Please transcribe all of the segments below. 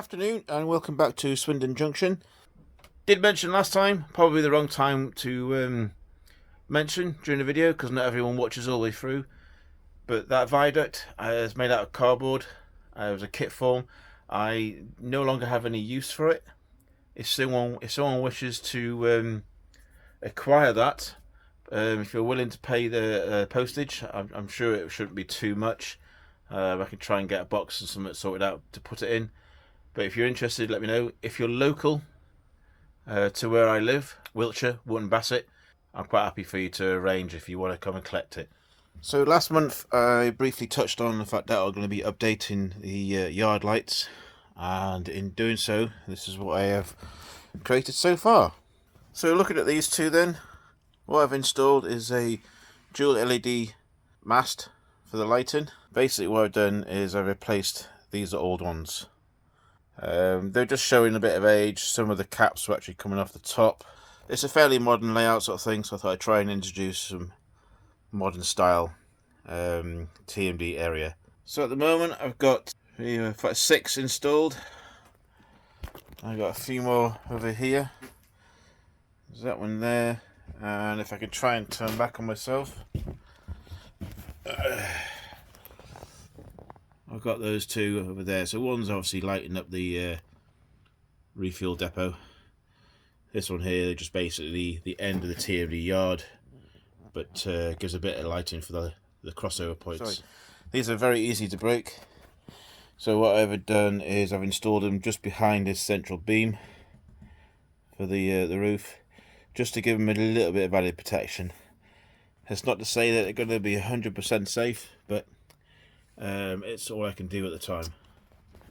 Afternoon and welcome back to Swindon Junction. Did mention last time, probably the wrong time to mention during the video because not everyone watches all the way through, but that viaduct is made out of cardboard. It was a kit form. I no longer have any use for it. If someone wishes to acquire that, if you're willing to pay the postage, I'm sure it shouldn't be too much. I can try and get a box and something sorted out to put it in. But if you're interested, let me know. If you're local to where I live, Wiltshire, Wootton Bassett, I'm quite happy for you to arrange if you want to come and collect it. So last month I briefly touched on the fact that I'm going to be updating the yard lights, and in doing so, this is what I have created so far. So looking at these two then, what I've installed is a dual LED mast for the lighting. Basically what I've done is I've replaced these old ones. They're just showing a bit of age. Some of the caps were actually coming off the top. It's a fairly modern layout sort of thing, so I thought I'd try and introduce some modern style TMD area. So at the moment I've got 6 installed. I've got a few more over here. There's that one there, and if I can try and turn back on myself, I've got those two over there. So one's obviously lighting up the refuel depot. This one here, just basically the end of the TMD yard, but gives a bit of lighting for the crossover points. Sorry. These are very easy to break. So what I've done is I've installed them just behind this central beam for the roof, just to give them a little bit of added protection. It's not to say that they're going to be 100% safe, but it's all I can do at the time.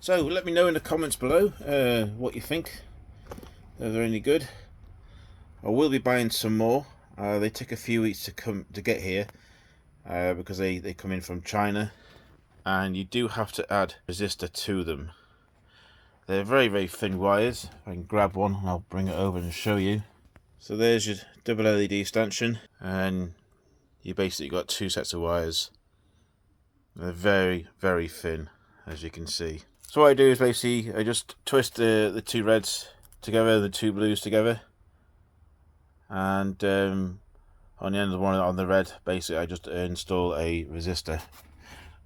So let me know in the comments below what you think. Are they any good? I will be buying some more. They take a few weeks to get here because they come in from China, and you do have to add resistor to them. They're very, very thin wires. If I can grab one and I'll bring it over and show you. So there's your double LED stanchion, and you basically got 2 sets of wires. They're very, very thin, as you can see. So what I do is basically I just twist the 2 reds together, the 2 blues together, and on the end of one on the red, basically I just install a resistor.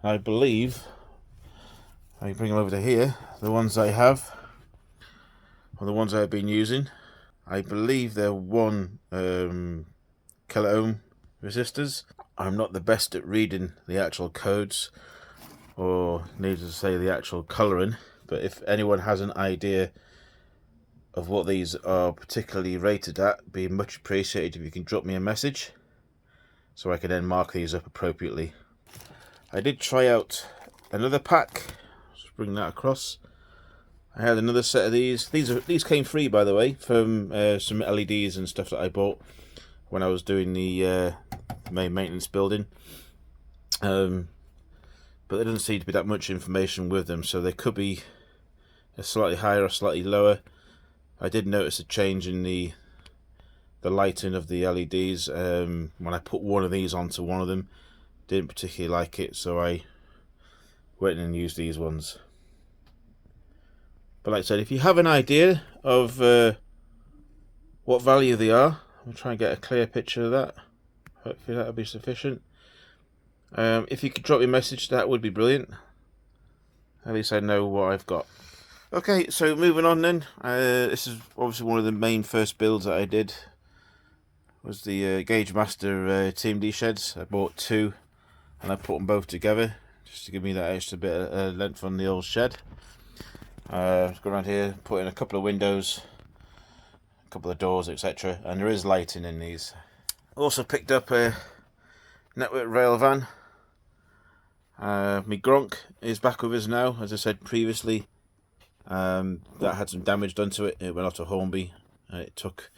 I believe, I bring them over to here, the ones I have, or the ones I've been using, I believe they're 1 kilo ohm resistors. I'm not the best at reading the actual codes, or needless to say the actual colouring, but if anyone has an idea of what these are particularly rated at, it'd be much appreciated if you can drop me a message so I can then mark these up appropriately. I did try out another pack, just bring that across. I had another set of these. These came free, by the way, from some LEDs and stuff that I bought when I was doing the main maintenance building, but there doesn't seem to be that much information with them, so they could be a slightly higher or slightly lower. I did notice a change in the lighting of the LEDs when I put one of these onto one of them. Didn't particularly like it, so I went and used these ones. But like I said, if you have an idea of what value they are, I'll try and get a clear picture of that. Hopefully that'll be sufficient. If you could drop me a message, that would be brilliant. At least I know what I've got. Okay, so moving on then. This is obviously one of the main first builds that I did. Was the Gauge Master TMD sheds. I bought 2, and I put them both together just to give me that extra bit of length on the old shed. Go around here, put in a couple of windows, a couple of doors, etc. And there is lighting in these. Also picked up a network rail van. My Gronk is back with us now, as I said previously. That had some damage done to it. It went off to Hornby. It took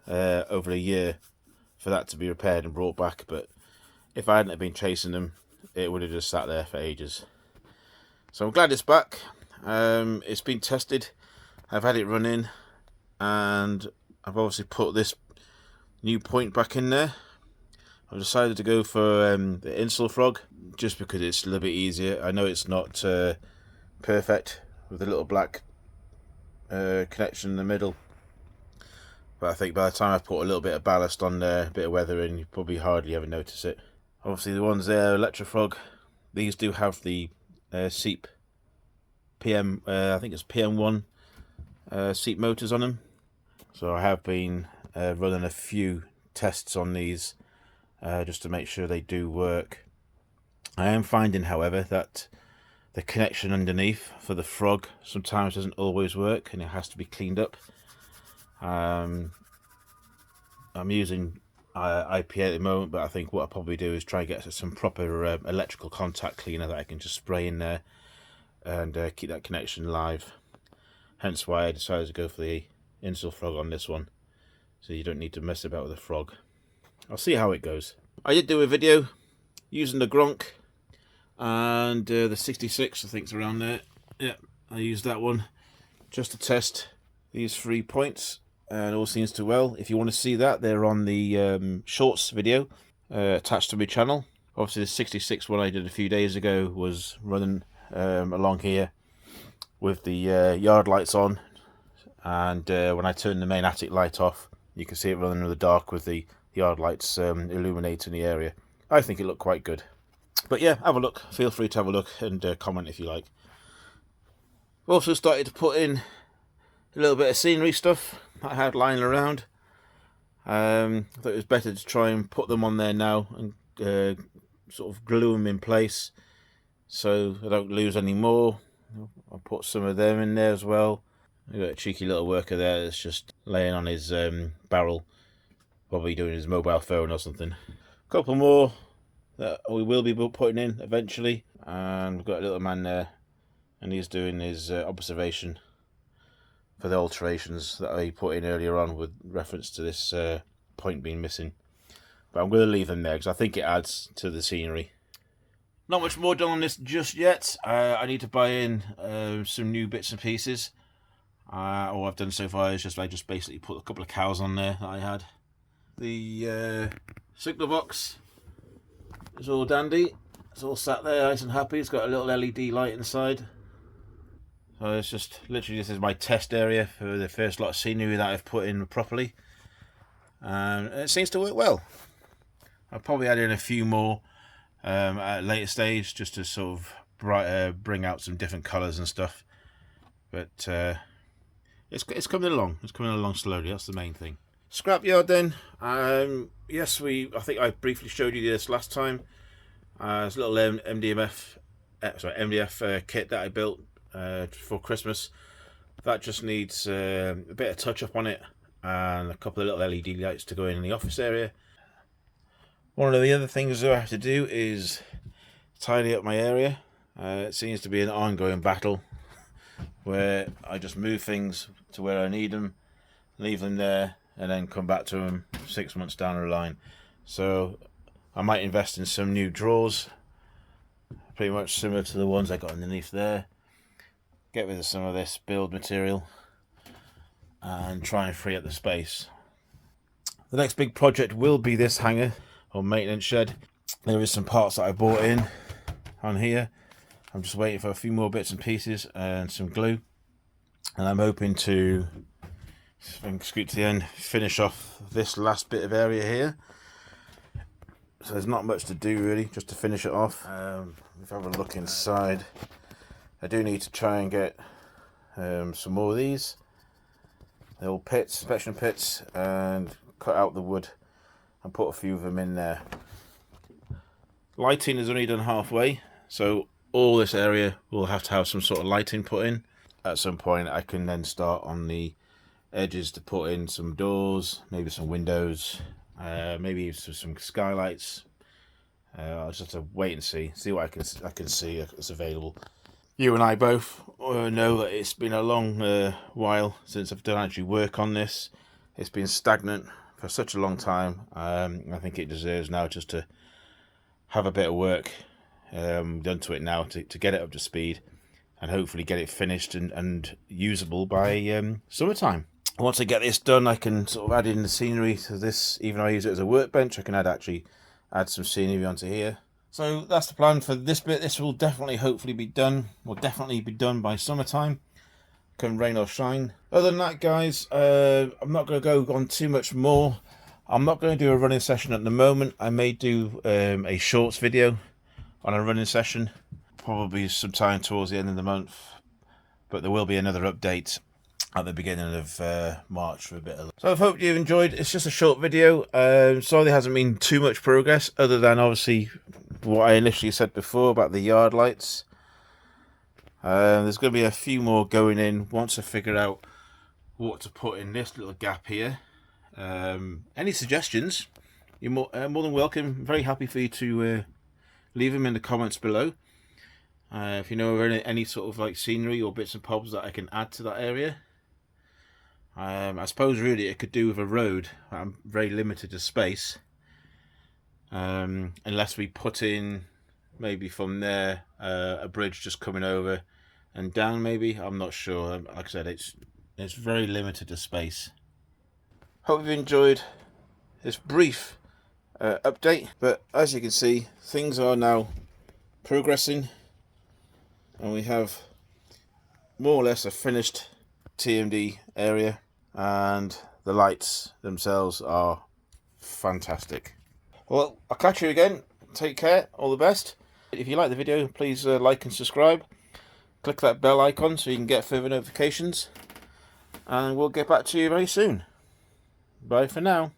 over a year for that to be repaired and brought back, but if I hadn't been chasing them, it would have just sat there for ages. So I'm glad it's back. It's been tested. I've had it running, and I've obviously put this new point back in there. I've decided to go for the Install Frog just because it's a little bit easier. I know it's not perfect with the little black connection in the middle. But I think by the time I put a little bit of ballast on there, a bit of weather in, you probably hardly ever notice it. Obviously the ones there, Electrofrog, these do have the seep PM, I think it's PM1 seat motors on them. So I have been running a few tests on these just to make sure they do work. I am finding, however, that the connection underneath for the frog sometimes doesn't always work, and it has to be cleaned up. I'm using IPA at the moment, but I think what I'll probably do is try and get some proper electrical contact cleaner that I can just spray in there and keep that connection live. Hence why I decided to go for the install frog on this one, so you don't need to mess about with the frog. I'll see how it goes. I did do a video using the Gronk and the 66, I think it's around there. Yeah, I used that one just to test these 3 points, and all seems to well. If you want to see that, they're on the shorts video attached to my channel. Obviously the 66 one I did a few days ago was running along here with the yard lights on, and when I turn the main attic light off, you can see it running in the dark with the yard lights illuminating the area. I think it looked quite good. But yeah, have a look. Feel free to have a look and comment if you like. I've also started to put in a little bit of scenery stuff I had lying around. I thought it was better to try and put them on there now and sort of glue them in place so I don't lose any more. I'll put some of them in there as well. I've got a cheeky little worker there that's just laying on his barrel, probably doing his mobile phone or something. A couple more that we will be putting in eventually, and we've got a little man there and he's doing his observation for the alterations that I put in earlier on with reference to this point being missing. But I'm going to leave them there because I think it adds to the scenery. Not much more done on this just yet. I need to buy in some new bits and pieces. All I've done so far is I just basically put a couple of cows on there that I had. The signal box is all dandy. It's all sat there nice and happy. It's got a little LED light inside. So it's just literally, this is my test area for the first lot of scenery that I've put in properly. And it seems to work well. I'll probably add in a few more at a later stage just to sort of bring out some different colours and stuff. But it's coming along. It's coming along slowly. That's the main thing. Scrapyard then. Yes, I think I briefly showed you this last time. It's a little MDF kit that I built for Christmas. That just needs a bit of touch up on it and a couple of little LED lights to go in the office area. One of the other things I have to do is tidy up my area. It seems to be an ongoing battle where I just move things to where I need them, leave them there, and then come back to them 6 months down the line. So I might invest in some new drawers, pretty much similar to the ones I got underneath there. Get rid of some of this build material and try and free up the space. The next big project will be this hangar or maintenance shed. There is some parts that I bought in on here. I'm just waiting for a few more bits and pieces and some glue, and I'm hoping to, if I can scoot to the end, finish off this last bit of area here. So there's not much to do really, just to finish it off. If I have a look inside, I do need to try and get some more of these little pits, inspection pits, and cut out the wood and put a few of them in there. Lighting is only done halfway, so all this area will have to have some sort of lighting put in. At some point I can then start on the edges to put in some doors, maybe some windows, maybe some skylights. I'll just have to wait and see what I can see that's available. You and I both know that it's been a long while since I've done actually work on this. It's been stagnant for such a long time. I think it deserves now just to have a bit of work done to it now to get it up to speed and hopefully get it finished and usable by summertime. Once I get this done, I can sort of add in the scenery to this. Even though I use it as a workbench, I can add some scenery onto here. So that's the plan for this bit. This will definitely hopefully be done, will definitely be done by summertime. come rain or shine. Other than that, guys, I'm not going to go on too much more. I'm not going to do a running session at the moment. I may do a shorts video on a running session, probably sometime towards the end of the month, but there will be another update at the beginning of March for a bit of. So I hope you've enjoyed. It's just a short video. Sorry there hasn't been too much progress, other than obviously what I initially said before about the yard lights. There's going to be a few more going in once I figure out what to put in this little gap here. Any suggestions, you're more than welcome. I'm very happy for you to leave them in the comments below. If you know of any sort of like scenery or bits and bobs that I can add to that area. I suppose really it could do with a road. I'm very limited to space, unless we put in maybe from there a bridge just coming over and down, maybe. I'm not sure. Like I said, it's very limited to space. Hope you've enjoyed this brief update, but as you can see, things are now progressing and we have more or less a finished TMD area, and the lights themselves are fantastic. Well, I'll catch you again. Take care, all the best. If you like the video, please like and subscribe. Click that bell icon so you can get further notifications, and we'll get back to you very soon. Bye for now.